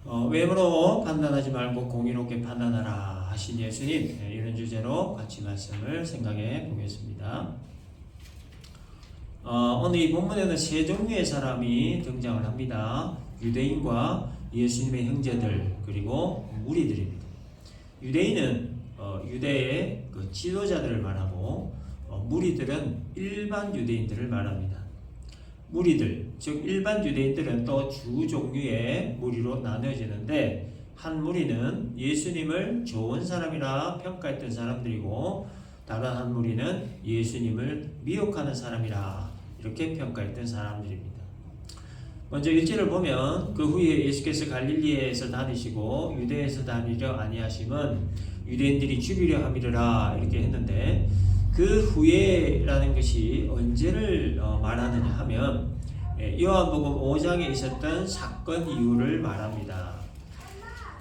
외모로 판단하지 말고 공의롭게 판단하라 하신 예수님, 이런 주제로 같이 말씀을 생각해 보겠습니다. 오늘 이 본문에는 세 종류의 사람이 등장을 합니다. 유대인과 예수님의 형제들, 그리고 무리들입니다. 유대인은 유대의 그 지도자들을 말하고, 무리들은 일반 유대인들을 말합니다. 무리들, 즉 일반 유대인들은 또 두 종류의 무리로 나누어지는데, 한 무리는 예수님을 좋은 사람이라 평가했던 사람들이고, 다른 한 무리는 예수님을 미혹하는 사람이라 이렇게 평가했던 사람들입니다. 먼저 1절을 보면, 그 후에 예수께서 갈릴리에서 다니시고 유대에서 다니려 아니하심은 유대인들이 죽이려 함이라 이렇게 했는데, 그 후에라는 것이 언제를 말하느냐 하면 요한복음 5장에 있었던 사건 이후를 말합니다.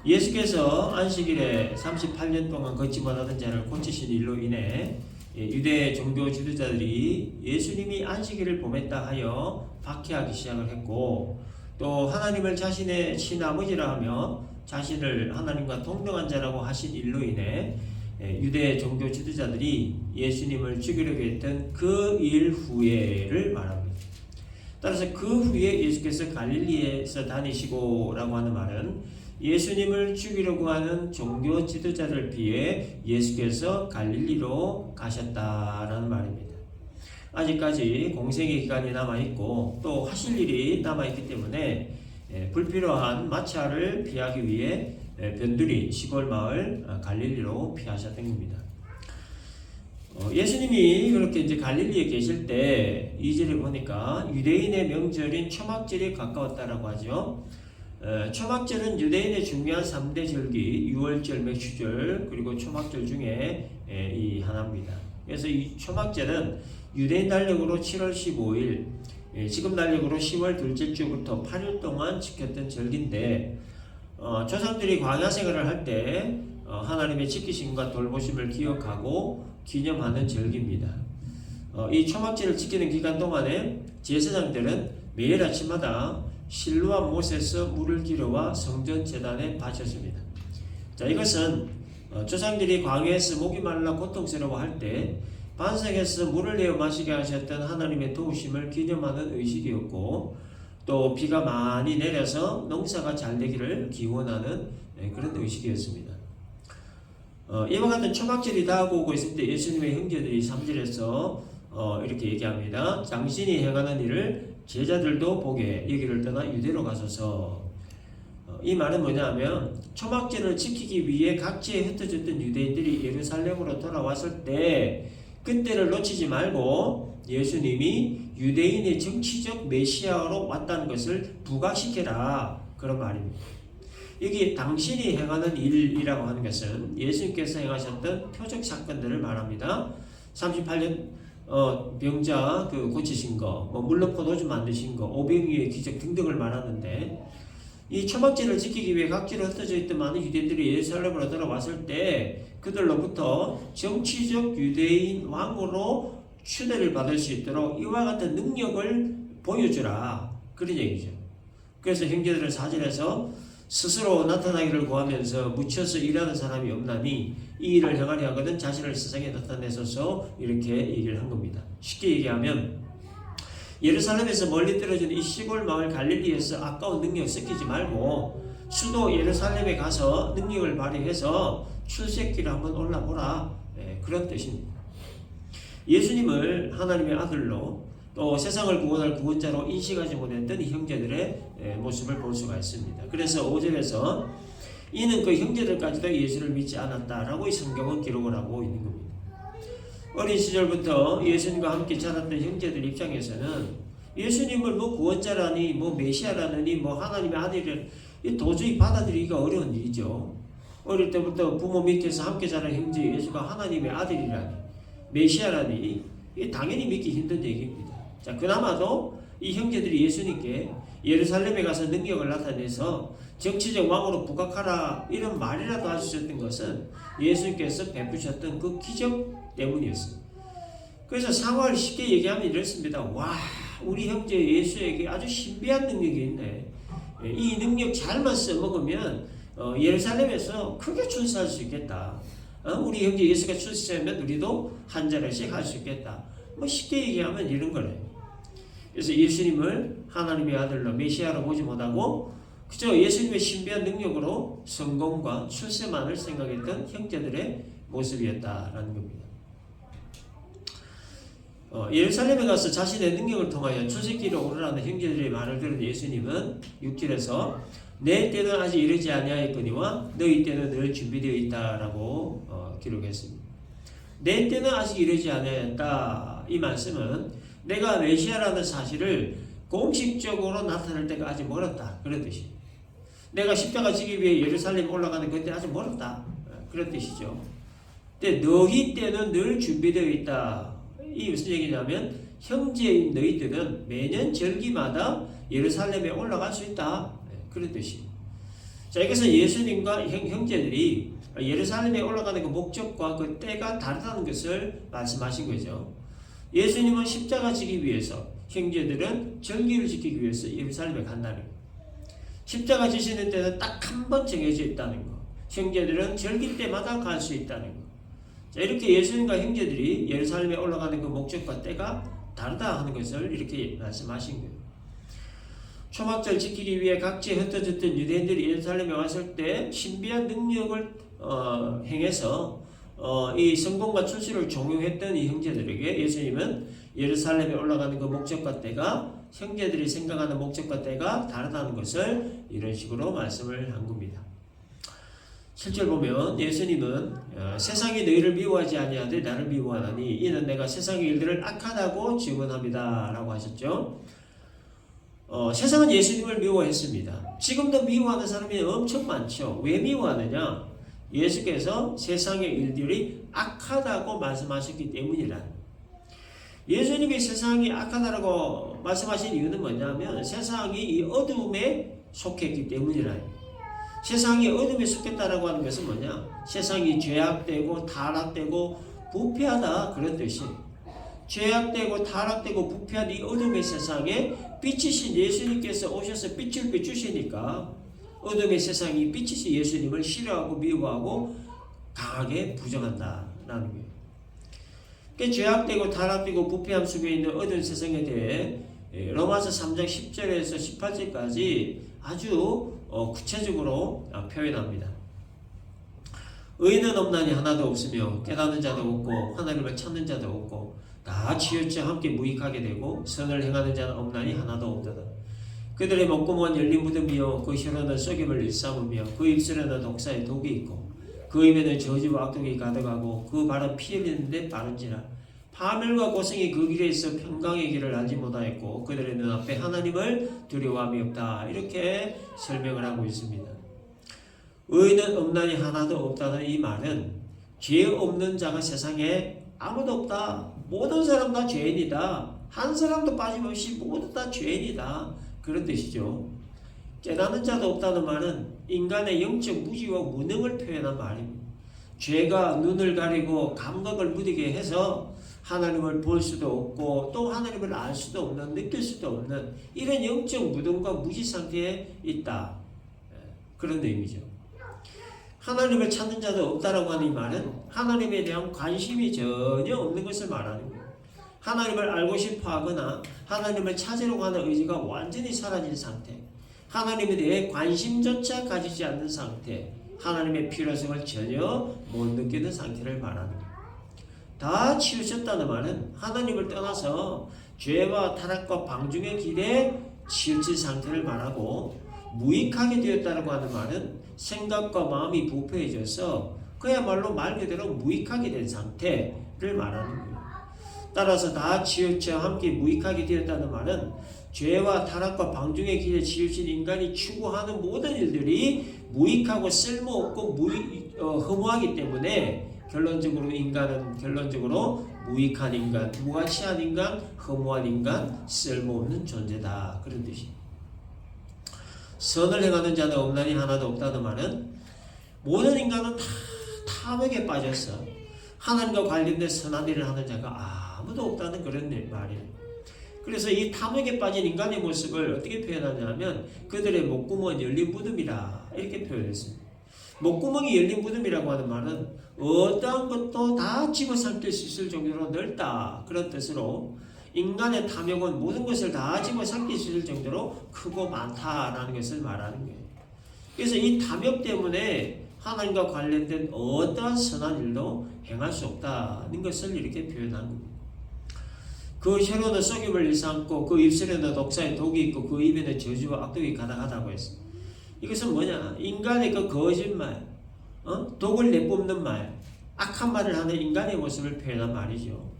예수께서 안식일에 38년 동안 걷지 못하던 자를 고치신 일로 인해 유대 종교 지도자들이 예수님이 안식일을 범했다 하여 박해하기 시작을 했고, 또 하나님을 자신의 친아버지라 하며 자신을 하나님과 동등한 자라고 하신 일로 인해 유대 종교 지도자들이 예수님을 죽이려고 했던 그 일 후에를 말합니다. 따라서 그 후에 예수께서 갈릴리에서 다니시고 라고 하는 말은 예수님을 죽이려고 하는 종교 지도자를 피해 예수께서 갈릴리로 가셨다라는 말입니다. 아직까지 공생의 기간이 남아있고 또 하실 일이 남아있기 때문에 불필요한 마찰을 피하기 위해 변두리 시골 마을 갈릴리로 피하셨던 겁니다. 예수님이 그렇게 이제 갈릴리에 계실 때 2절에 보니까 유대인의 명절인 초막절이 가까웠다라고 하죠. 초막절은 유대인의 중요한 3대 절기, 유월절, 맥주절, 그리고 초막절 중에 이 하나입니다. 그래서 이 초막절은 유대인 달력으로 7월 15일, 지금 달력으로 10월 둘째 주부터 8일 동안 지켰던 절기인데, 조상들이 광야 생활을 할 때 하나님의 지키심과 돌보심을 기억하고 기념하는 절기입니다. 이 초막절을 지키는 기간 동안에 제사장들은 매일 아침마다 실로와 못에서 물을 길어와 성전 제단에 바쳤습니다. 자, 이것은 조상들이 광야에서 목이 말라 고통스러워할 때 반석에서 물을 내어 마시게 하셨던 하나님의 도우심을 기념하는 의식이었고, 또 비가 많이 내려서 농사가 잘 되기를 기원하는 그런 의식이었습니다. 이와 같은 초막절이 다가오고 있을 때 예수님의 형제들이 3절에서 이렇게 얘기합니다. 당신이 행하는 일을 제자들도 보게 여기를 떠나 유대로 가소서. 이 말은 뭐냐면, 초막절을 지키기 위해 각지에 흩어졌던 유대인들이 예루살렘으로 돌아왔을 때 그때를 놓치지 말고 예수님이 유대인의 정치적 메시아로 왔다는 것을 부각시켜라, 그런 말입니다. 여기 당신이 행하는 일이라고 하는 것은 예수님께서 행하셨던 표적 사건들을 말합니다. 38년 병자 고치신 거, 물로 포도주 만드신 거, 오병이의 기적 등등을 말하는데, 이 초막절을 지키기 위해 각지로 흩어져 있던 많은 유대인들이 예루살렘으로 돌아왔을 때 그들로부터 정치적 유대인 왕으로 추대를 받을 수 있도록 이와 같은 능력을 보여주라, 그런 얘기죠. 그래서 형제들은 4절에서 스스로 나타나기를 구하면서 묻혀서 일하는 사람이 없나니 이 일을 행하려 하거든 자신을 세상에 나타내소서, 이렇게 얘기를 한 겁니다. 쉽게 얘기하면 예루살렘에서 멀리 떨어진 이 시골 마을 갈릴리에서 아까운 능력 섞이지 말고 수도 예루살렘에 가서 능력을 발휘해서 출세길을 한번 올라보라, 그런 뜻입니다. 예수님을 하나님의 아들로 또 세상을 구원할 구원자로 인식하지 못했던 이 형제들의 모습을 볼 수가 있습니다. 그래서 5절에서 이는 그 형제들까지도 예수를 믿지 않았다라고 이 성경은 기록을 하고 있는 겁니다. 어린 시절부터 예수님과 함께 자랐던 형제들 입장에서는 예수님을 구원자라니, 메시아라니, 하나님의 아들이라니 도저히 받아들이기가 어려운 일이죠. 어릴 때부터 부모 밑에서 함께 자란 형제 예수가 하나님의 아들이라니, 메시아라니 당연히 믿기 힘든 얘기입니다. 자, 그나마도 이 형제들이 예수님께 예루살렘에 가서 능력을 나타내서 정치적 왕으로 부각하라, 이런 말이라도 할 수 있었던 것은 예수님께서 베푸셨던 그 기적 때문이었습니다. 그래서 상황을 쉽게 얘기하면 이렇습니다. 와, 우리 형제 예수에게 아주 신비한 능력이 있네. 이 능력 잘만 써먹으면 예루살렘에서 크게 출세할 수 있겠다. 우리 형제 예수가 출세하면 우리도 한 자리씩 할 수 있겠다. 뭐 쉽게 얘기하면 이런 거네. 그래서 예수님을 하나님의 아들로 메시아로 보지 못하고 그저 예수님의 신비한 능력으로 성공과 출세만을 생각했던 형제들의 모습이었다라는 겁니다. 예루살렘에 가서 자신의 능력을 통하여 출세길에 오르라는 형제들의 말을 들은 예수님은 6절에서 내 때는 아직 이르지 아니하였거니와 너희 때는 늘 준비되어 있다라고 기록했습니다. 내 때는 아직 이르지 아니하였다. 이 말씀은 내가 메시아라는 사실을 공식적으로 나타낼 때가 아직 멀었다. 그런 뜻이에요. 내가 십자가 지기 위해 예루살렘 올라가는 그때 아직 멀었다. 그런 뜻이죠. 근데 너희 때는 늘 준비되어 있다. 이 무슨 얘기냐면 형제인 너희들은 매년 절기마다 예루살렘에 올라갈 수 있다. 그런 뜻이에요. 자, 이것은 예수님과 형제들이 예루살렘에 올라가는 그 목적과 그 때가 다르다는 것을 말씀하신 거죠. 예수님은 십자가 지기 위해서, 형제들은 절기를 지키기 위해서 예루살렘에 간다는 거. 십자가 지시는 때는 딱 한 번 정해져 있다는 거. 형제들은 절기 때마다 갈 수 있다는 거. 자, 이렇게 예수님과 형제들이 예루살렘에 올라가는 그 목적과 때가 다르다 하는 것을 이렇게 말씀하신 거예요. 초막절 지키기 위해 각지에 흩어졌던 유대인들이 예루살렘에 왔을 때 신비한 능력을 행해서 이 성공과 출세를 종용했던 이 형제들에게 예수님은 예루살렘에 올라가는 그 목적과 때가 형제들이 생각하는 목적과 때가 다르다는 것을 이런 식으로 말씀을 한 겁니다. 7절 보면 예수님은 세상이 너희를 미워하지 아니하되 나를 미워하나니 이는 내가 세상의 일들을 악하다고 증언합니다 라고 하셨죠. 세상은 예수님을 미워했습니다. 지금도 미워하는 사람이 엄청 많죠. 왜 미워하느냐? 예수께서 세상의 일들이 악하다고 말씀하셨기 때문이라. 예수님이 세상이 악하다고 말씀하신 이유는 뭐냐면 세상이 이 어둠에 속했기 때문이라. 세상이 어둠에 속했다라고 하는 것은 뭐냐? 세상이 죄악되고 타락되고 부패하다 그런 뜻이에요. 죄악되고 타락되고 부패한 이 어둠의 세상에 빛이신 예수님께서 오셔서 빛을 비추시니까 어둠의 세상이 빛이신 예수님을 싫어하고 미워하고 강하게 부정한다라는 거예요. 그러니까 죄악되고 타락되고 부패함 속에 있는 어두운 세상에 대해 로마서 3장 10절에서 18절까지 아주 구체적으로 표현합니다. 의인은 없나니 하나도 없으며 깨닫는 자도 없고 하나님을 찾는 자도 없고 다 치우쳐 함께 무익하게 되고 선을 행하는 자는 없나니 하나도 없도다. 그들의 목구멍은 열린 무덤이요 그 혀로는 썩임을 일삼으며 그 입술에는 독사의 독이 있고 그 입에는 저주와 악독이 가득하고 그 발은 피 흘리는데 빠른지라. 파멸과 고생이 그 길에 있어 평강의 길을 알지 못하였고 그들의 눈앞에 하나님을 두려워함이 없다. 이렇게 설명을 하고 있습니다. 의인은 없나니 하나도 없다는 이 말은 죄 없는 자가 세상에 아무도 없다. 모든 사람 다 죄인이다. 한 사람도 빠짐없이 모두 다 죄인이다. 그런 뜻이죠. 깨닫는 자도 없다는 말은 인간의 영적 무지와 무능을 표현한 말입니다. 죄가 눈을 가리고 감각을 무디게 해서 하나님을 볼 수도 없고 또 하나님을 알 수도 없는, 느낄 수도 없는 이런 영적 무덤과 무지 상태에 있다. 그런 의미죠. 하나님을 찾는 자도 없다라고 하는 이 말은 하나님에 대한 관심이 전혀 없는 것을 말하는 거예요. 하나님을 알고 싶어 하거나 하나님을 찾으려고 하는 의지가 완전히 사라진 상태, 하나님에 대해 관심조차 가지지 않는 상태, 하나님의 필요성을 전혀 못 느끼는 상태를 말하는 거예요. 다 치우쳤다는 말은 하나님을 떠나서 죄와 타락과 방중의 길에 치우친 상태를 말하고, 무익하게 되었다고 하는 말은 생각과 마음이 부패해져서 그야말로 말 그대로 무익하게 된 상태를 말하는 거예요. 따라서 다 치우쳐 함께 무익하게 되었다는 말은 죄와 타락과 방중의 길에 치우친 인간이 추구하는 모든 일들이 무익하고 쓸모없고 허무하기 때문에 결론적으로 인간은 무익한 인간, 무가치한 인간, 허무한 인간, 쓸모없는 존재다. 그런 뜻입니다. 선을 행하는 자는 없나니 하나도 없다는 말은 모든 인간은 다 탐욕에 빠졌어. 하나님과 관련된 선한 일을 하는 자가 아무도 없다는 그런 말이에요. 그래서 이 탐욕에 빠진 인간의 모습을 어떻게 표현하냐면 그들의 목구멍은 열린 무덤이라 이렇게 표현했습니다. 목구멍이 열린 무덤이라고 하는 말은 어떠한 것도 다 집어삼킬 수 있을 정도로 넓다 그런 뜻으로 인간의 탐욕은 모든 것을 다 집어삼킬 수 있을 정도로 크고 많다라는 것을 말하는 거예요. 그래서 이 탐욕 때문에 하나님과 관련된 어떠한 선한 일도 행할 수 없다는 것을 이렇게 표현한 겁니다. 그 혀로는 썩임을 일삼고 그 입술에는 독사의 독이 있고 그 입에는 저주와 악독이 가득하다고 했습니다. 이것은 뭐냐? 인간의 그 거짓말, 독을 내뿜는 말, 악한 말을 하는 인간의 모습을 표현한 말이죠.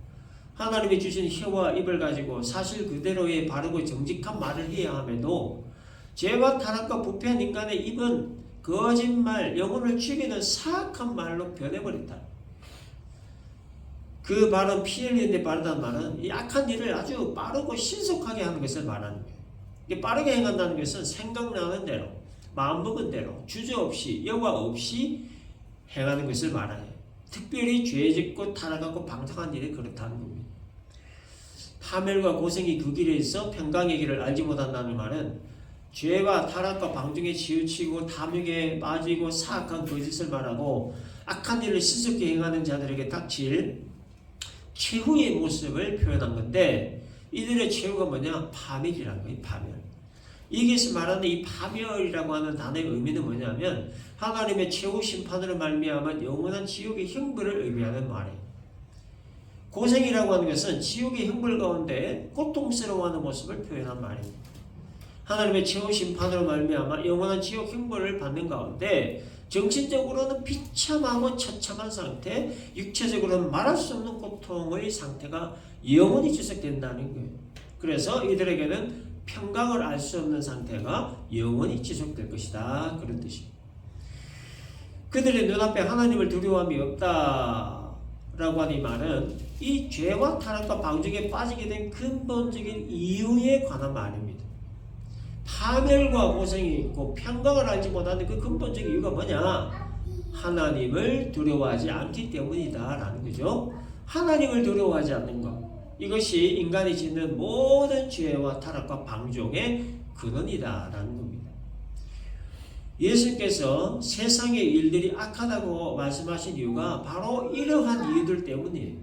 하나님이 주신 혀와 입을 가지고 사실 그대로의 바르고 정직한 말을 해야 함에도 죄와 타락과 부패한 인간의 입은 거짓말, 영혼을 죽이는 사악한 말로 변해버렸다. 그 말은 피 흘리는데 빠르다는 말은 이 악한 일을 아주 빠르고 신속하게 하는 것을 말하는 거예요. 이게 빠르게 행한다는 것은 생각나는 대로, 마음먹은 대로, 주저없이, 여과 없이 행하는 것을 말하는 거예요. 특별히 죄짓고 타락하고 방탕한 일이 그렇다는 겁니다. 파멸과 고생이 그 길에 있어 평강의 길을 알지 못한다는 말은 죄와 타락과 방종에 치우치고 탐욕에 빠지고 사악한 거짓을 말하고 악한 일을 신속히 행하는 자들에게 닥칠 최후의 모습을 표현한 건데 이들의 최후가 뭐냐? 파멸이라는 거예요. 파멸. 여기서 말하는 이 파멸이라고 하는 단어의 의미는 뭐냐면 하나님의 최후 심판으로 말미암아 영원한 지옥의 형벌을 의미하는 말이에요. 고생이라고 하는 것은 지옥의 형벌 가운데 고통스러워하는 모습을 표현한 말입니다. 하나님의 최후 심판으로 말미암아 영원한 지옥 형벌을 받는 가운데 정신적으로는 비참하고 처참한 상태, 육체적으로는 말할 수 없는 고통의 상태가 영원히 지속된다는 거예요. 그래서 이들에게는 평강을 알 수 없는 상태가 영원히 지속될 것이다. 그런 뜻입니다. 그들의 눈앞에 하나님을 두려워함이 없다라고 하는 이 말은 이 죄와 타락과 방종에 빠지게 된 근본적인 이유에 관한 말입니다. 파멸과 고생이 있고 평강을 알지 못하는 그 근본적인 이유가 뭐냐? 하나님을 두려워하지 않기 때문이다 라는 거죠. 하나님을 두려워하지 않는 것, 이것이 인간이 짓는 모든 죄와 타락과 방종의 근원이다 라는 겁니다. 예수님께서 세상의 일들이 악하다고 말씀하신 이유가 바로 이러한 이유들 때문이에요.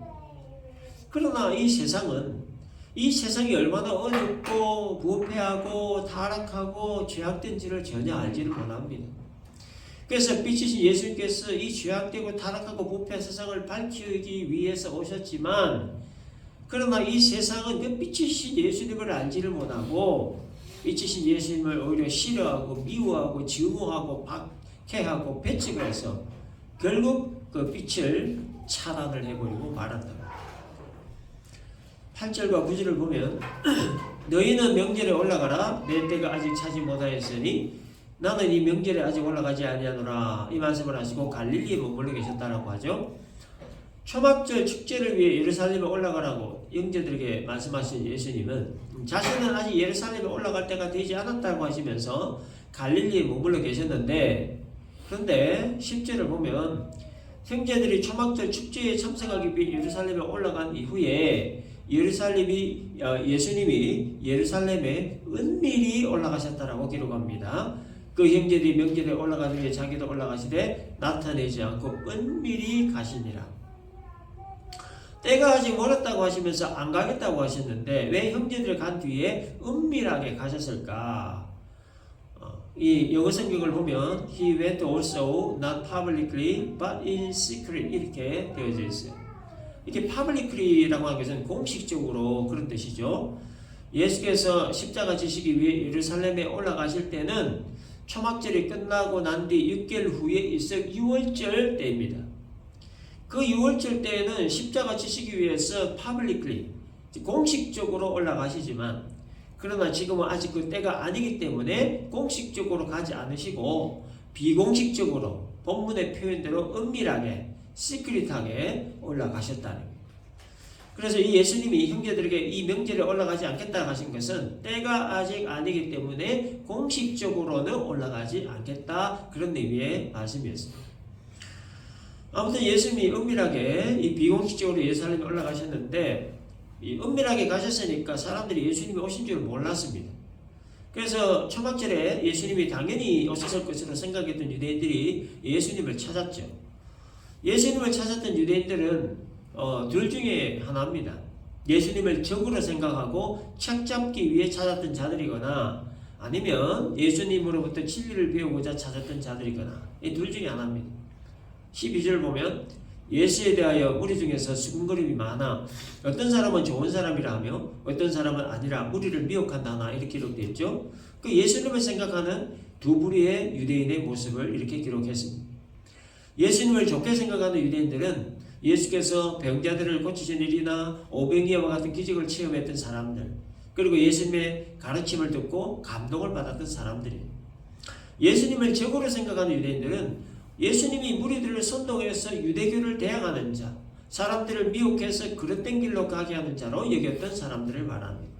그러나 이 세상이 얼마나 어렵고 부패하고 타락하고 죄악된지를 전혀 알지를 못합니다. 그래서 빛이신 예수님께서 이 죄악되고 타락하고 부패한 세상을 밝히기 위해서 오셨지만 그러나 이 세상은 그 빛이신 예수님을 알지를 못하고 빛이신 예수님을 오히려 싫어하고 미워하고 증오하고 박해하고 배척을 해서 결국 그 빛을 차단을 해버리고 말한다. 8절과 9절을 보면 너희는 명절에 올라가라 내 때가 아직 차지 못하였으니 나는 이 명절에 아직 올라가지 아니하노라 이 말씀을 하시고 갈릴리에 머물러 계셨다라고 하죠. 초막절 축제를 위해 예루살렘에 올라가라고 형제들에게 말씀하신 예수님은 자신은 아직 예루살렘에 올라갈 때가 되지 않았다고 하시면서 갈릴리에 머물러 계셨는데 그런데 10절을 보면 형제들이 초막절 축제에 참석하기 위해 예루살렘에 올라간 이후에 예수님이 예루살렘에 은밀히 올라가셨다라고 기록합니다. 그 형제들이 명절에 올라가는 게 자기도 올라가시되 나타내지 않고 은밀히 가시니라. 때가 아직 멀었다고 하시면서 안 가겠다고 하셨는데 왜 형제들 간 뒤에 은밀하게 가셨을까? 이 영어 성경을 보면 He went also not publicly but in secret 이렇게 되어져 있어요. 이렇게 publicly라고 하는 것은 공식적으로 그런 뜻이죠. 예수께서 십자가 지시기 위해 예루살렘에 올라가실 때는 초막절이 끝나고 난 뒤 6개월 후에 있을 유월절 때입니다. 그 유월절 때에는 십자가 지시기 위해서 publicly 공식적으로 올라가시지만 그러나 지금은 아직 그 때가 아니기 때문에 공식적으로 가지 않으시고 비공식적으로 본문의 표현대로 은밀하게 시크릿하게 올라가셨다는 거예요. 그래서 이 예수님이 형제들에게 이 명절에 올라가지 않겠다 하신 것은 때가 아직 아니기 때문에 공식적으로는 올라가지 않겠다 그런 의미의 말씀이었습니다. 아무튼 예수님이 은밀하게 이 비공식적으로 예루살렘에 올라가셨는데 이 은밀하게 가셨으니까 사람들이 예수님이 오신 줄 몰랐습니다. 그래서 초막절에 예수님이 당연히 오셨을 것으로 생각했던 유대인들이 예수님을 찾았죠. 예수님을 찾았던 유대인들은 둘 중에 하나입니다. 예수님을 적으로 생각하고 책잡기 위해 찾았던 자들이거나 아니면 예수님으로부터 진리를 배우고자 찾았던 자들이거나 이 둘 중에 하나입니다. 12절 보면 예수에 대하여 무리 중에서 수군거림이 많아 어떤 사람은 좋은 사람이라 하며 어떤 사람은 아니라 무리를 미혹한다나 이렇게 기록되어 있죠. 그 예수님을 생각하는 두 부류의 유대인의 모습을 이렇게 기록했습니다. 예수님을 좋게 생각하는 유대인들은 예수께서 병자들을 고치신 일이나 오병이어와 같은 기적을 체험했던 사람들, 그리고 예수님의 가르침을 듣고 감동을 받았던 사람들이에요. 예수님을 적으로 생각하는 유대인들은 예수님이 무리들을 선동해서 유대교를 대항하는 자, 사람들을 미혹해서 그릇된 길로 가게 하는 자로 여겼던 사람들을 말합니다.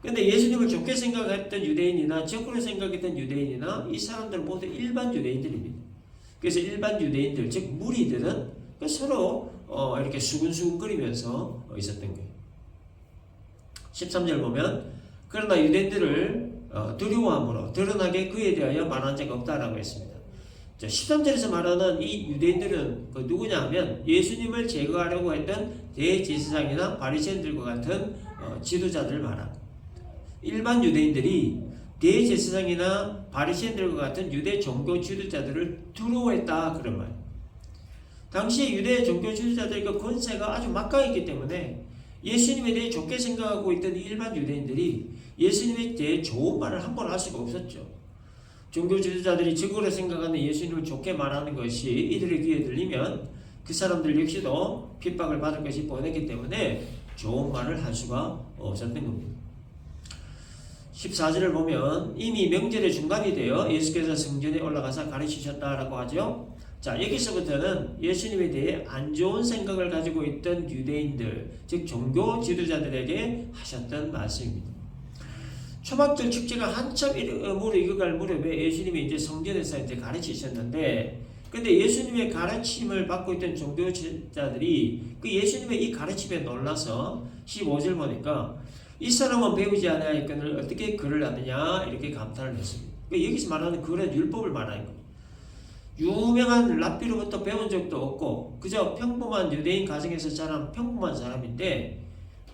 그런데 예수님을 좋게 생각했던 유대인이나 적으로 생각했던 유대인이나 이 사람들 모두 일반 유대인들입니다. 그래서 일반 유대인들, 즉 무리들은 서로 이렇게 수근수근거리면서 있었던 거예요. 13절 보면 그러나 유대인들을 두려워함으로 드러나게 그에 대하여 말한 자가 없다라고 했습니다. 13절에서 말하는 이 유대인들은 누구냐 하면 예수님을 제거하려고 했던 대제사장이나 바리새인들과 같은 지도자들을 말합니다. 일반 유대인들이 대제사장이나 바리새인들과 같은 유대 종교 지도자들을 두려워했다 그런 말. 당시에 유대 종교 지도자들의 그 권세가 아주 막강했기 때문에 예수님에 대해 좋게 생각하고 있던 일반 유대인들이 예수님에 대해 좋은 말을 한 번 할 수가 없었죠. 종교 지도자들이 적으로 생각하는 예수님을 좋게 말하는 것이 이들의 귀에 들리면 그 사람들 역시도 핍박을 받을 것이 뻔했기 때문에 좋은 말을 할 수가 없었던 겁니다. 14절을 보면 이미 명절의 중간이 되어 예수께서 성전에 올라가서 가르치셨다라고 하죠. 자, 여기서부터는 예수님에 대해 안 좋은 생각을 가지고 있던 유대인들, 즉 종교 지도자들에게 하셨던 말씀입니다. 초막절 축제가 한참 익어갈 무렵에 예수님이 이제 성전에서 이제 가르치셨는데, 근데 예수님의 가르침을 받고 있던 종교 지도자들이 그 예수님의 이 가르침에 놀라서 15절 보니까 이 사람은 배우지 아니하였거늘 어떻게 글을 하느냐 이렇게 감탄을 했습니다. 여기서 말하는 글은 율법을 말하는 겁니다. 유명한 랍비로부터 배운 적도 없고 그저 평범한 유대인 가정에서 자란 평범한 사람인데,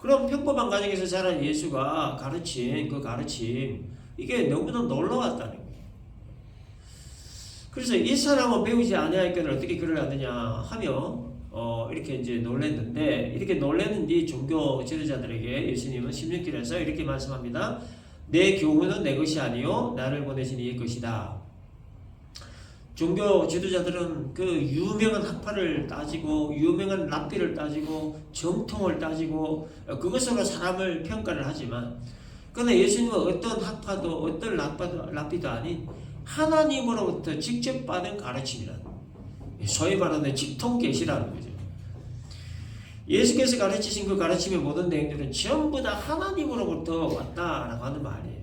그럼 평범한 가정에서 자란 예수가 가르친 그 가르침, 이게 너무나 놀라웠다는 거예요. 그래서 이 사람은 배우지 아니하였거늘 어떻게 글을 하느냐 하며 이렇게 이제 놀랬는데, 이렇게 놀랬는지 종교 지도자들에게 예수님은 16절에서 이렇게 말씀합니다. 내 교훈은 내 것이 아니요 나를 보내신 이의 것이다. 종교 지도자들은 그 유명한 학파를 따지고 유명한 랍비를 따지고 정통을 따지고 그것으로 사람을 평가를 하지만, 그러나 예수님은 어떤 학파도 어떤 랍비도 아닌 하나님으로부터 직접 받은 가르침이라는, 소위 말하는 직통계시라는 거죠. 예수께서 가르치신 그 가르침의 모든 내용들은 전부 다 하나님으로부터 왔다라고 하는 말이에요.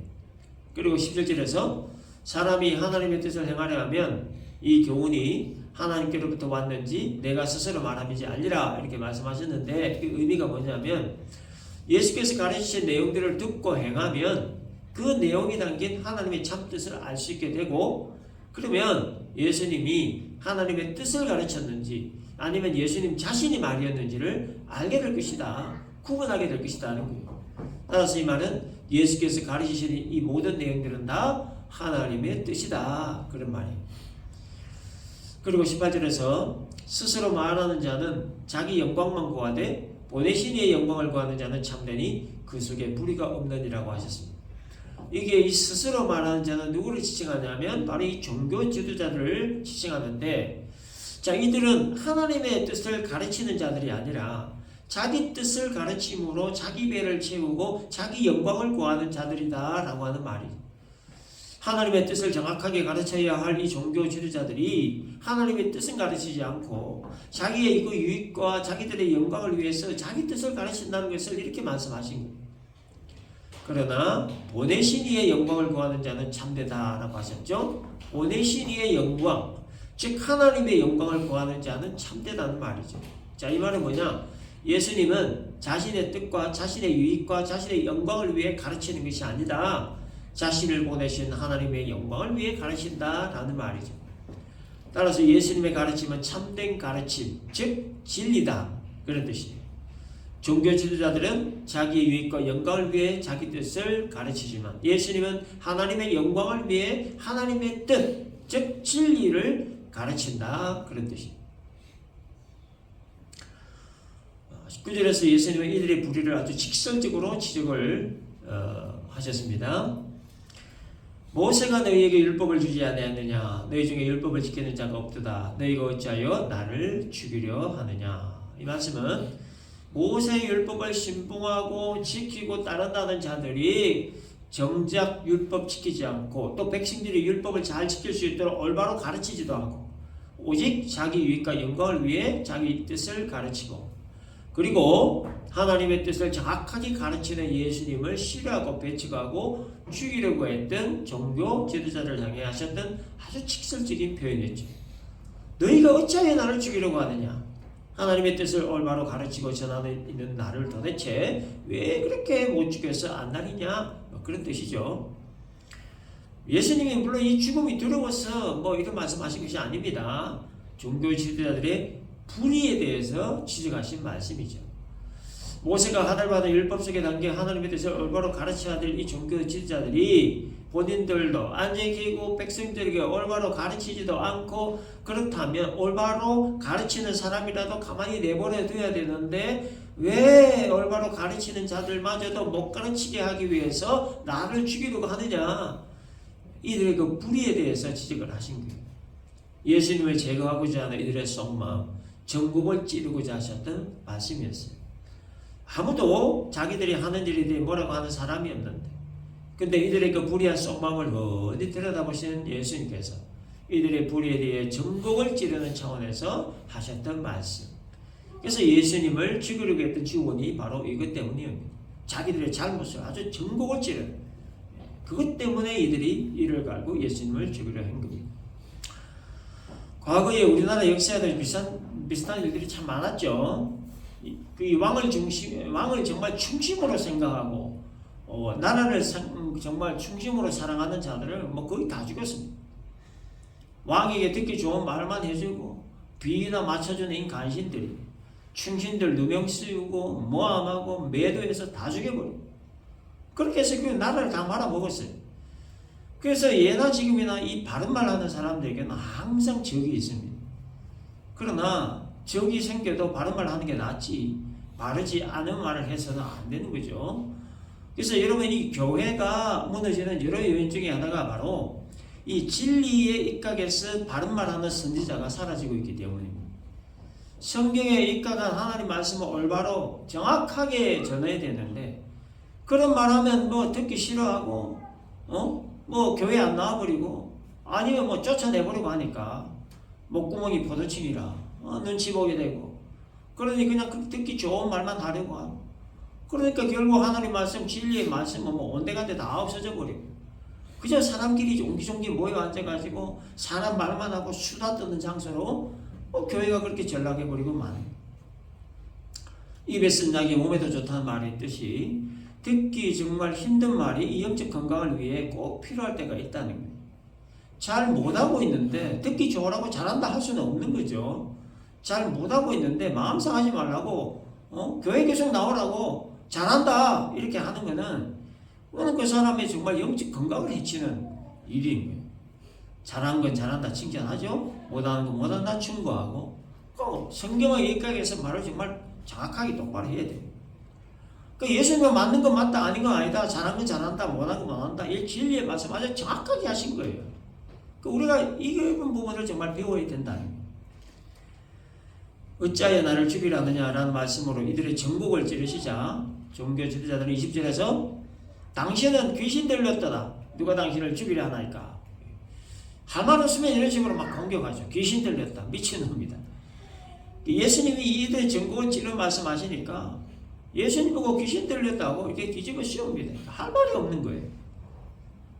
그리고 11절에서 사람이 하나님의 뜻을 행하려 하면 이 교훈이 하나님께로부터 왔는지 내가 스스로 말함이지 아니라 이렇게 말씀하셨는데, 그 의미가 뭐냐면 예수께서 가르치신 내용들을 듣고 행하면 그 내용이 담긴 하나님의 참뜻을 알 수 있게 되고, 그러면 예수님이 하나님의 뜻을 가르쳤는지 아니면 예수님 자신이 말이었는지를 알게 될 것이다, 구분하게 될 것이다 하는 거예요. 따라서 이 말은 예수께서 가르치신 이 모든 내용들은 다 하나님의 뜻이다 그런 말이에요. 그리고 18절에서 스스로 말하는 자는 자기 영광만 구하되 보내신 이의 영광을 구하는 자는 참되니 그 속에 불의가 없느니라고 하셨습니다. 이게 이 스스로 말하는 자는 누구를 지칭하냐면 바로 이 종교 지도자들을 지칭하는데, 자, 이들은 하나님의 뜻을 가르치는 자들이 아니라 자기 뜻을 가르침으로 자기 배를 채우고 자기 영광을 구하는 자들이다 라고 하는 말이에요. 하나님의 뜻을 정확하게 가르쳐야 할 이 종교 지도자들이 하나님의 뜻은 가르치지 않고 자기의 그 유익과 자기들의 영광을 위해서 자기 뜻을 가르친다는 것을 이렇게 말씀하신 거예요. 그러나 보내신 이의 영광을 구하는 자는 참되다라고 하셨죠. 보내신 이의 영광, 즉 하나님의 영광을 구하는 자는 참되다는 말이죠. 자, 이 말은 뭐냐? 예수님은 자신의 뜻과 자신의 유익과 자신의 영광을 위해 가르치는 것이 아니다. 자신을 보내신 하나님의 영광을 위해 가르친다라는 말이죠. 따라서 예수님의 가르침은 참된 가르침, 즉 진리다. 그런 뜻이에요. 종교 지도자들은 자기의 유익과 영광을 위해 자기 뜻을 가르치지만 예수님은 하나님의 영광을 위해 하나님의 뜻, 즉 진리를 가르친다. 그런 뜻입니다. 19절에서 예수님은 이들의 불의를 아주 직설적으로 지적을 하셨습니다. 모세가 너희에게 율법을 주지 아니하느냐? 너희 중에 율법을 지키는 자가 없도다. 너희가 어찌하여 나를 죽이려 하느냐? 이 말씀은 모세의 율법을 신봉하고 지키고 따른다는 자들이 정작 율법 지키지 않고 또 백성들이 율법을 잘 지킬 수 있도록 올바로 가르치지도 않고 오직 자기 유익과 영광을 위해 자기 뜻을 가르치고 그리고 하나님의 뜻을 정확하게 가르치는 예수님을 싫어하고 배척하고 죽이려고 했던 종교 지도자를 향해 하셨던 아주 직설적인 표현이었죠. 너희가 어찌하여 나를 죽이려고 하느냐? 하나님의 뜻을 올바로 가르치고 전하는 있는 나를 도대체 왜 그렇게 못 죽여서 안달이냐? 그런 뜻이죠. 예수님이 물론 이 죽음이 두려워서 이런 말씀하신 것이 아닙니다. 종교 지도자들의 불의에 대해서 지적하신 말씀이죠. 모세가 하늘받은 율법 속에 담긴 하나님의 뜻을 올바로 가르쳐야 될 이 종교 지도자들이 본인들도 안 지키고 백성들에게 올바로 가르치지도 않고 그렇다면 올바로 가르치는 사람이라도 가만히 내버려 둬야 되는데 왜 올바로 가르치는 자들마저도 못 가르치게 하기 위해서 나를 죽이려고 하느냐? 이들의 그 불의에 대해서 지적을 하신 거예요. 예수님을 제거하고자 하는 이들의 속마음, 전국을 찌르고자 하셨던 말씀이었어요. 아무도 자기들이 하는 일에 대해 뭐라고 하는 사람이 없는데 근데 이들의 그 불의한 속마음을 어디 들여다보시는 예수님께서 이들의 불의에 대해 전국을 찌르는 차원에서 하셨던 말씀. 그래서 예수님을 죽이려고 했던 주원이 바로 이것 때문이었습니다. 자기들의 잘못을 아주 전국을 찌르는 그것 때문에 이들이 이를 갈고 예수님을 죽이려 한 겁니다. 과거에 우리나라 역사에도 비슷한 일들이 참 많았죠. 그 왕을 정말 중심으로 생각하고 나라를 정말 중심으로 사랑하는 자들을 거의 다 죽였습니다. 왕에게 듣기 좋은 말만 해주고 비위나 맞춰주는 간신들이 충신들 누명 씌우고 모함하고 매도해서 다 죽여버리고 그렇게 해서 그 나라를 다 말아먹었어요. 그래서 예나 지금이나 이 바른 말 하는 사람들에게는 항상 적이 있습니다. 그러나 적이 생겨도 바른 말 하는 게 낫지 바르지 않은 말을 해서는 안 되는 거죠. 그래서 여러분 이 교회가 무너지는 여러 요인 중에 하나가 바로 이 진리의 입각에서 바른 말 하는 선지자가 사라지고 있기 때문입니다. 성경에 입각한 하나님 말씀을 올바로 정확하게 전해야 되는데 그런 말 하면 듣기 싫어하고 교회 안 나와버리고 아니면 쫓아내버리고 하니까 목구멍이 포도침이라 눈치 보게 되고 그러니 그냥 듣기 좋은 말만 하려고 하고 그러니까 결국 하나님 말씀 진리의 말씀은 온데간데 다 없어져 버리고 그저 사람끼리 옹기종기 모여 앉아가지고 사람 말만 하고 수다 떠는 장소로 교회가 그렇게 전락해버리고 많아요. 입에 쓴 약이 몸에도 좋다는 말이 있듯이 듣기 정말 힘든 말이 이 영적 건강을 위해 꼭 필요할 때가 있다는 거예요. 잘 못하고 있는데 듣기 좋으라고 잘한다 할 수는 없는 거죠. 잘 못하고 있는데 마음 상하지 말라고 교회 계속 나오라고 잘한다 이렇게 하는 거는 그 사람의 정말 영적 건강을 해치는 일인 거예요. 잘한 건 잘한다 칭찬하죠. 못하는 건 못한다 충고하고 성경의 입각에서 말을 정말 정확하게 똑바로 해야 돼요. 예수님은 맞는 건 맞다 아닌 건 아니다 잘한 건 잘한다 못한 건 못한다 이 진리의 말씀 아주 정확하게 하신 거예요. 우리가 이 부분을 정말 배워야 된다는 거예요. 어찌하여 나를 죽이려느냐라는 말씀으로 이들의 전국을 찌르시자 종교 지도자들은 20절에서 당신은 귀신 들렸더라. 누가 당신을 죽이려 하나이까. 할 말 없으면 이런 식으로 막 공격하죠. 귀신 들렸다. 미친놈이다. 예수님이 이들의 전국을 찌르는 말씀하시니까 예수님 보고 귀신 들렸다고 이렇게 뒤집어 씌웁니다. 할 말이 없는 거예요.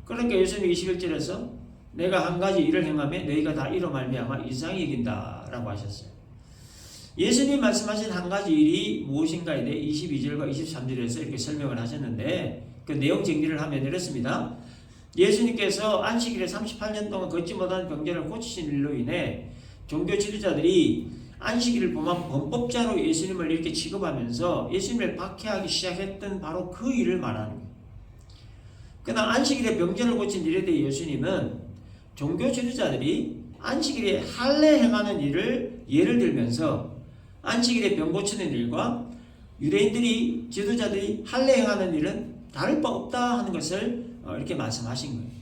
그러니까 예수님이 21절에서 내가 한 가지 일을 행하면 너희가 다 이로 말미암아 이상히 여긴다 라고 하셨어요. 예수님 말씀하신 한 가지 일이 무엇인가에 대해 22절과 23절에서 이렇게 설명을 하셨는데 그 내용 정리를 하면 이렇습니다. 예수님께서 안식일에 38년 동안 걷지 못한 병자를 고치신 일로 인해 종교 지도자들이 안식일을 범한 범법자로 예수님을 이렇게 취급하면서 예수님을 박해하기 시작했던 바로 그 일을 말하는 거예요. 그러나 안식일에 병자를 고친 일에 대해 예수님은 종교 지도자들이 안식일에 할례 행하는 일을 예를 들면서 안식일에 병 고치는 일과 유대인들이 지도자들이 할례 행하는 일은 다를 바 없다 하는 것을 이렇게 말씀하신 거예요.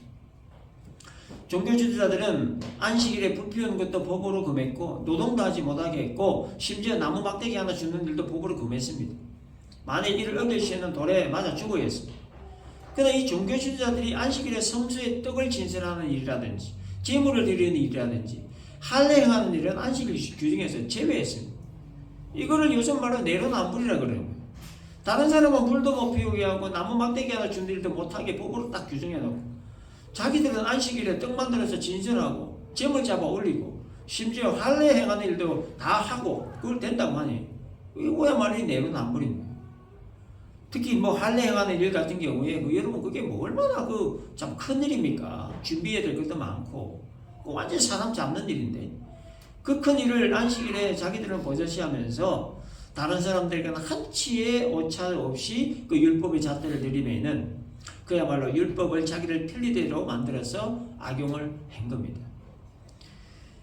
종교 지도자들은 안식일에 불 피우는 것도 법으로 금했고 노동도 하지 못하게 했고 심지어 나무 막대기 하나 주는 일도 법으로 금했습니다. 만일 이를 어길 돌에 맞아 죽어야 했습니다. 그러나 이 종교 지도자들이 안식일에 성소에 떡을 진설하는 일이라든지 제물을 드리는 일이라든지 할례 행하는 일은 안식일 규정에서 제외했습니다. 이거를 요즘 말로 내로남불이라 그래요. 다른 사람은 불도 못 피우게 하고 나무 막대기 하나 준 일도 못하게 법으로 딱 규정해놓고 자기들은 안식일에 떡 만들어서 진설하고 제물 잡아 올리고 심지어 할례 행하는 일도 다 하고 그걸 된다고 하니 이거야말로 내로남불입니다. 특히 뭐 할례 행하는 일 같은 경우에 여러분 그게 뭐 얼마나 참 큰 일입니까? 준비해야 될 것도 많고 완전 사람 잡는 일인데 그 큰 일을 안식일에 자기들은 버젓이하면서 다른 사람들에게는 한치의 오차 없이 그 율법의 잣대를 들이매는 그야말로 율법을 자기들 편리대로 만들어서 악용을 한 겁니다.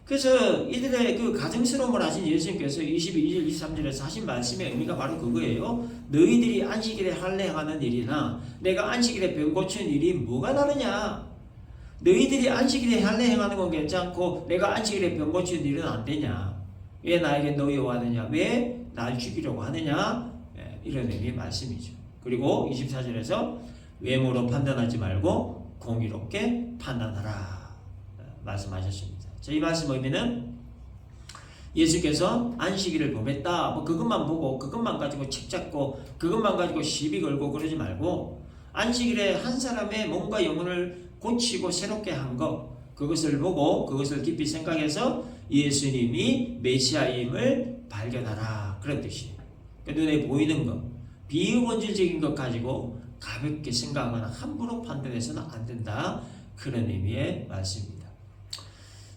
그래서 이들의 그 가증스러움을 하신 예수님께서 22절 23절에서 하신 말씀의 의미가 바로 그거예요. 너희들이 안식일에 할례 행하는 일이나 내가 안식일에 병 고치는 일이 뭐가 다르냐? 너희들이 안식일에 할례 행하는 건 괜찮고 내가 안식일에 병 고치는 일은 안 되냐? 왜 나에게 노여워하느냐? 왜 날 죽이려고 하느냐? 이런 의미의 말씀이죠. 그리고 24절에서 외모로 판단하지 말고 공의롭게 판단하라 말씀하셨습니다. 이 말씀 의미는 예수께서 안식일을 범했다. 뭐 그것만 보고 그것만 가지고 책 잡고 그것만 가지고 시비 걸고 그러지 말고 안식일에 한 사람의 몸과 영혼을 고치고 새롭게 한 것 그것을 보고 그것을 깊이 생각해서 예수님이 메시아임을 발견하라. 그런 뜻이에요. 눈에 보이는 것, 비본질적인 것 가지고 가볍게 생각하거나 함부로 판단해서는 안 된다. 그런 의미의 말씀입니다.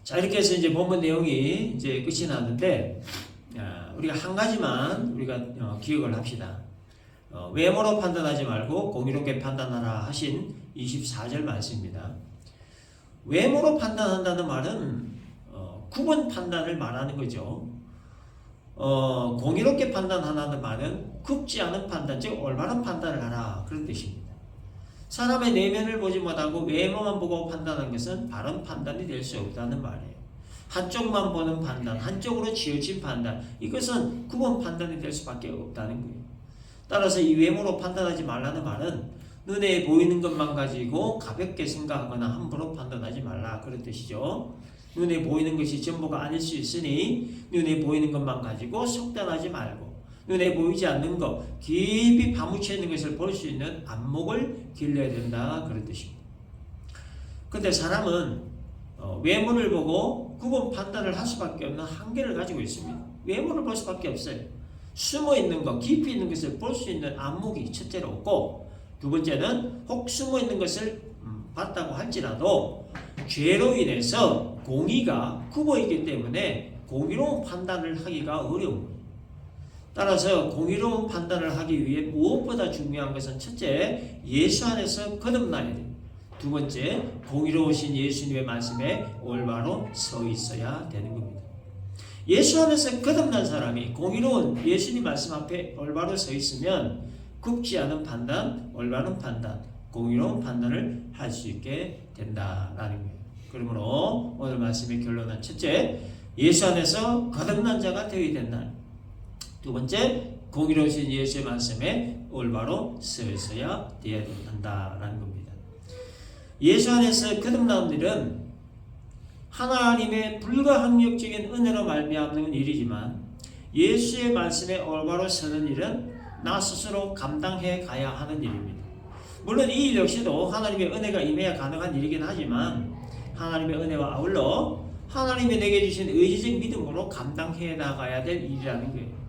자, 이렇게 해서 이제 본문 내용이 이제 끝이 나는데, 우리가 한 가지만 우리가 기억을 합시다. 외모로 판단하지 말고 공의롭게 판단하라 하신 24절 말씀입니다. 외모로 판단한다는 말은 구분 판단을 말하는 거죠. 공의롭게 판단하라는 말은 굽지 않은 판단, 즉 올바른 판단을 하라 그런 뜻입니다. 사람의 내면을 보지 못하고 외모만 보고 판단하는 것은 바른 판단이 될 수 없다는 말이에요. 한쪽만 보는 판단, 한쪽으로 치우친 판단, 이것은 구분 판단이 될 수밖에 없다는 거예요. 따라서 이 외모로 판단하지 말라는 말은 눈에 보이는 것만 가지고 가볍게 생각하거나 함부로 판단하지 말라 그런 뜻이죠. 눈에 보이는 것이 전부가 아닐 수 있으니 눈에 보이는 것만 가지고 속단하지 말고 눈에 보이지 않는 것, 깊이 파묻혀 있는 것을 볼 수 있는 안목을 길러야 된다 그런 뜻입니다. 그런데 사람은 외모를 보고 구분 판단을 할 수밖에 없는 한계를 가지고 있습니다. 외모를 볼 수밖에 없어요. 숨어 있는 것, 깊이 있는 것을 볼 수 있는 안목이 첫째로 없고 두 번째는 혹 숨어 있는 것을 봤다고 할지라도 죄로 인해서 공의가 굽어 있기 때문에 공의로운 판단을 하기가 어려운 거예요. 따라서 공의로운 판단을 하기 위해 무엇보다 중요한 것은 첫째, 예수 안에서 거듭나야 돼요. 두 번째, 공의로우신 예수님의 말씀에 올바로 서 있어야 되는 겁니다. 예수 안에서 거듭난 사람이 공의로운 예수님 말씀 앞에 올바로 서 있으면 굽지 않은 판단, 올바른 판단, 공의로운 판단을 할 수 있게 된다라는 거예요. 그러므로 오늘 말씀의 결론은 첫째, 예수 안에서 거듭난 자가 되어야 된다. 두 번째, 공의로우신 예수의 말씀에 올바로 서 있어야 되어야 된다라는 겁니다. 예수 안에서 거듭난 일은 하나님의 불가항력적인 은혜로 말미암는 일이지만 예수의 말씀에 올바로 서는 일은 나 스스로 감당해 가야 하는 일입니다. 물론 이 일 역시도 하나님의 은혜가 임해야 가능한 일이긴 하지만 하나님의 은혜와 아울러 하나님이 내게 주신 의지적 믿음으로 감당해 나가야 될 일이라는 거예요.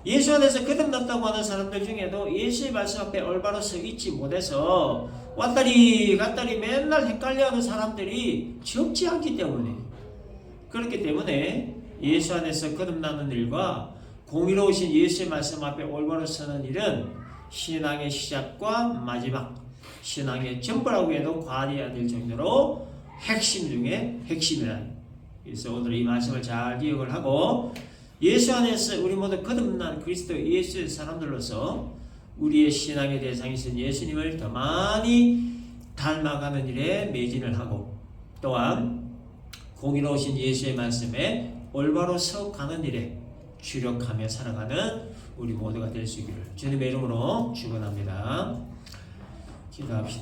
예수 안에서 거듭났다고 하는 사람들 중에도 예수의 말씀 앞에 올바로 서 있지 못해서 왔다리 갔다리 맨날 헷갈려하는 사람들이 적지 않기 때문에, 그렇기 때문에 예수 안에서 거듭나는 일과 공의로우신 예수의 말씀 앞에 올바로 서는 일은 신앙의 시작과 마지막, 신앙의 전부라고 해도 과언이 아닐 정도로 핵심 중에 핵심이라. 그래서 오늘 이 말씀을 잘 기억을 하고 예수 안에서 우리 모두 거듭난 그리스도 예수의 사람들로서 우리의 신앙의 대상이신 예수님을 더 많이 닮아가는 일에 매진을 하고, 또한 공의로우신 예수의 말씀에 올바로 서가는 일에 주력하며 살아가는 우리 모두가 될 수 있기를 주님의 이름으로 축원합니다. 기도합시다.